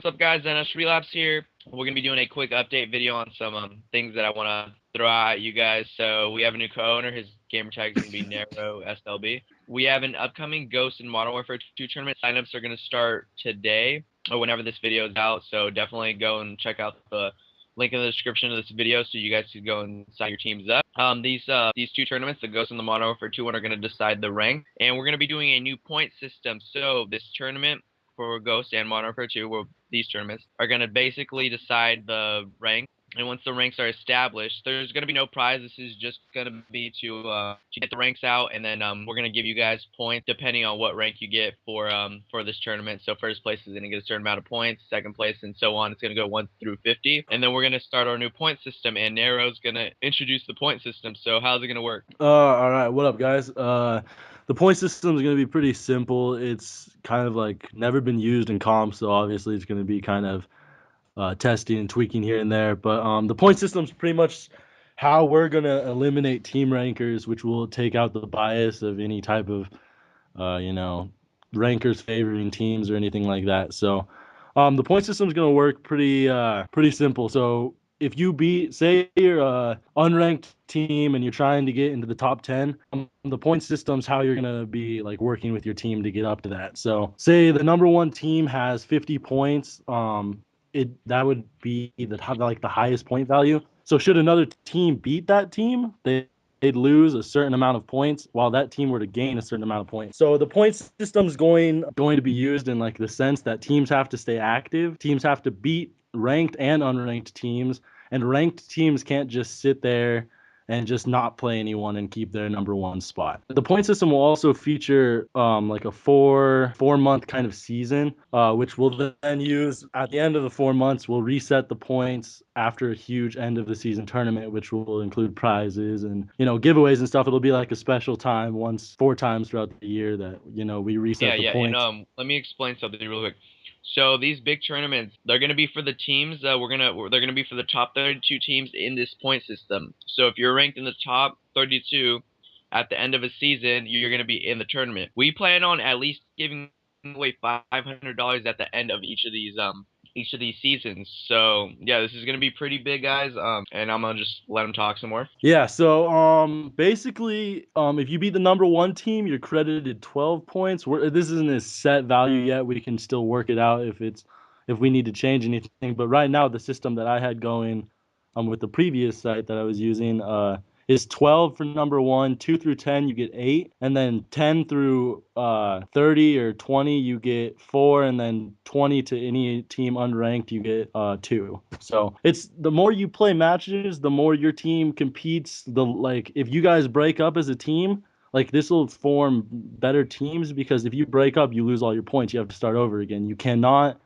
up, guys? NS Relapse here. We're gonna be doing a quick update video on some things that I want to throw out at you guys. So we have a new co-owner. His gamer tag is gonna be Narrow SLB. We have an upcoming Ghost and Modern Warfare 2 tournament. Signups are gonna start today or whenever this video is out. So definitely go and check out the link in the description of this video so you guys can go and sign your teams up. These two tournaments, the Ghost and the Modern Warfare 2 one, are gonna decide the rank, and we're gonna be doing a new point system. So this tournament for Ghost and Modern Warfare 2, where these tournaments are going to basically decide the rank. And once the ranks are established, there's going to be no prize. This is just going to be to get the ranks out, and then we're going to give you guys points depending on what rank you get for this tournament. So first place is going to get a certain amount of points, second place, and so on. It's going to go 1 through 50, and then we're going to start our new point system. And Narrow's going to introduce the point system. So how's it going to work? All right, what up, guys? The point system is going to be pretty simple. It's kind of like never been used in comps, so obviously it's going to be kind of testing and tweaking here and there. But the point system is pretty much how we're going to eliminate team rankers, which will take out the bias of any type of, rankers favoring teams or anything like that. So the point system is going to work pretty simple. So if you say you're a unranked team and you're trying to get into the top 10, the point system's how you're going to be like working with your team to get up to that. So say the number one team has 50 points, that would be the highest point value. So should another team beat that team, they'd lose a certain amount of points while that team were to gain a certain amount of points. So the point system is going to be used in like the sense that teams have to stay active, teams have to beat ranked and unranked teams, and ranked teams can't just sit there and just not play anyone and keep their number one spot. The point system will also feature like a four-month kind of season, which we'll then use at the end of the 4 months. We'll reset the points after a huge end of the season tournament, which will include prizes and giveaways and stuff. It'll be like a special time 4 times throughout the year that we reset the points. And let me explain something real quick. So these big tournaments, they're going to be for the teams. They're going to be for the top 32 teams in this point system. So if you're ranked in the top 32 at the end of a season, you're going to be in the tournament. We plan on at least giving away $500 at the end of each of these seasons. So yeah, this is going to be pretty big, guys. And I'm gonna just let them talk some more. Yeah, so basically if you beat the number one team, you're credited 12 points. This isn't a set value yet. We can still work it out if we need to change anything. But right now the system that I had going with the previous site that I was using is 12 for number one, 2 through 10 you get 8, and then 10 through 30 or 20 you get 4, and then 20 to any team unranked you get 2. So it's the more you play matches, the more your team competes. If you guys break up as a team, like this will form better teams, because if you break up, you lose all your points. You have to start over again. You cannot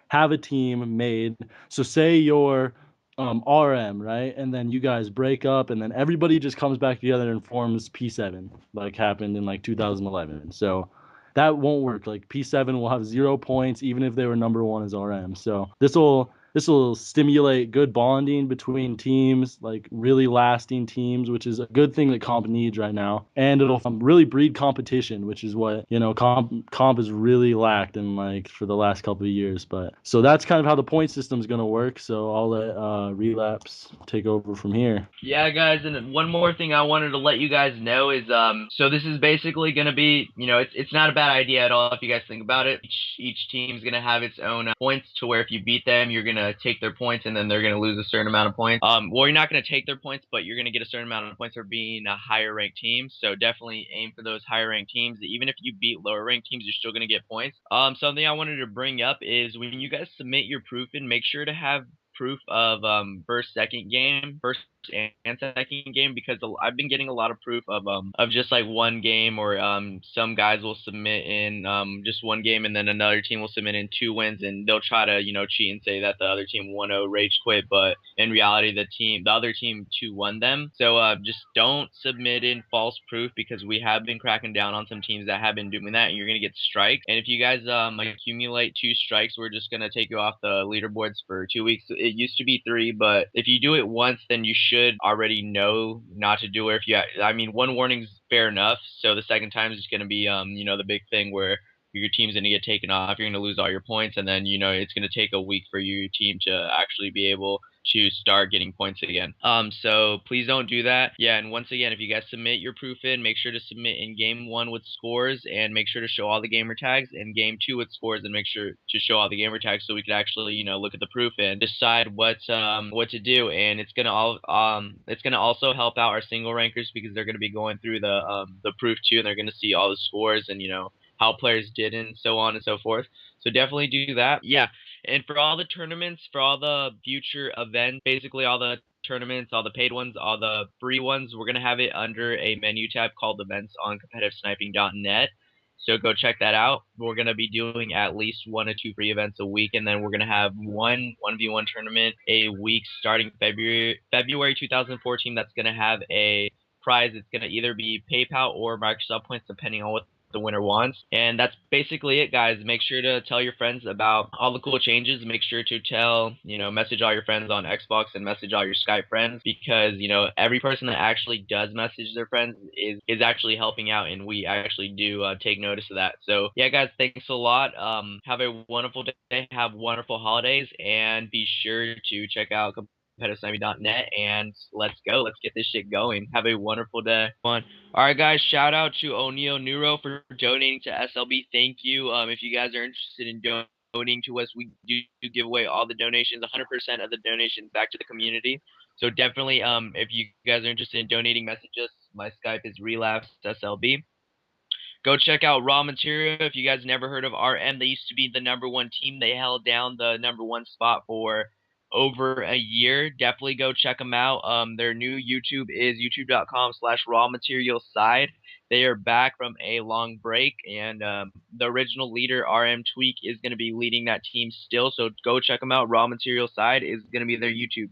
have a team made. So say you're RM, right? And then you guys break up, and then everybody just comes back together and forms P7, like happened in like 2011. So that won't work. Like P7 will have 0 points, even if they were number one as RM. So this will stimulate good bonding between teams, like really lasting teams, which is a good thing that comp needs right now. And it'll really breed competition, which is what comp has really lacked in like for the last couple of years. But so that's kind of how the point system is going to work. So I'll let Relapse take over from here. Yeah, guys, and one more thing I wanted to let you guys know is so this is basically going to be, it's not a bad idea at all if you guys think about it. Each team's going to have its own points, to where if you beat them, you're going to take their points, and then they're going to lose a certain amount of points. Well, you're not going to take their points, but you're going to get a certain amount of points for being a higher ranked team. So definitely aim for those higher ranked teams. Even if you beat lower ranked teams, you're still going to get points. Something I wanted to bring up is when you guys submit your proof in, make sure to have proof of first and second game, because I've been getting a lot of proof of just like one game, or some guys will submit in just one game, and then another team will submit in 2 wins, and they'll try to cheat and say that the other team 1-0 rage quit, but in reality the other team 2-1 them. So just don't submit in false proof, because we have been cracking down on some teams that have been doing that, and you're gonna get strikes. And if you guys accumulate 2 strikes, we're just gonna take you off the leaderboards for 2 weeks. It used to be 3, but if you do it once, then you should already know not to do it. One warning's fair enough. So the second time is going to be the big thing where your team's going to get taken off. You're going to lose all your points, and then it's going to take a week for your team to actually be able to start getting points again. So please don't do that. Yeah, and once again, if you guys submit your proof in, make sure to submit in game 1 with scores, and make sure to show all the gamer tags, and game 2 with scores, and make sure to show all the gamer tags so we could actually look at the proof and decide what to do. And it's gonna also help out our single rankers, because they're gonna be going through the proof too, and they're gonna see all the scores and how players did and so on and so forth. So definitely do that. Yeah. And for all the tournaments, for all the future events, basically all the tournaments, all the paid ones, all the free ones, we're going to have it under a menu tab called events on competitivesniping.net. So go check that out. We're going to be doing at least 1 or 2 free events a week, and then we're going to have one 1v1 tournament a week starting February 2014. That's going to have a prize. It's going to either be PayPal or Microsoft points, depending on what the winner wants. And that's basically it, guys. Make sure to tell your friends about all the cool changes. Make sure to message all your friends on Xbox and message all your Skype friends, because every person that actually does message their friends is actually helping out, and we actually do take notice of that. So yeah, guys, thanks a lot. Have a wonderful day, have wonderful holidays, and be sure to check out competitivesniping.net, and let's go. Let's get this shit going. Have a wonderful day. All right, guys, shout out to O'Neal Neuro for donating to SLB. Thank you. If you guys are interested in donating to us, we do give away all the donations, 100% of the donations back to the community. So definitely, if you guys are interested in donating, message us. My Skype is Relapse SLB. Go check out Raw Material. If you guys never heard of RM, they used to be the #1 team. They held down the #1 spot for over a year. Definitely go check them out. Their new YouTube is youtube.com/raw material side. They are back from a long break, and the original leader, RM Tweak, is going to be leading that team still. So go check them out. Raw Material side is going to be their YouTube.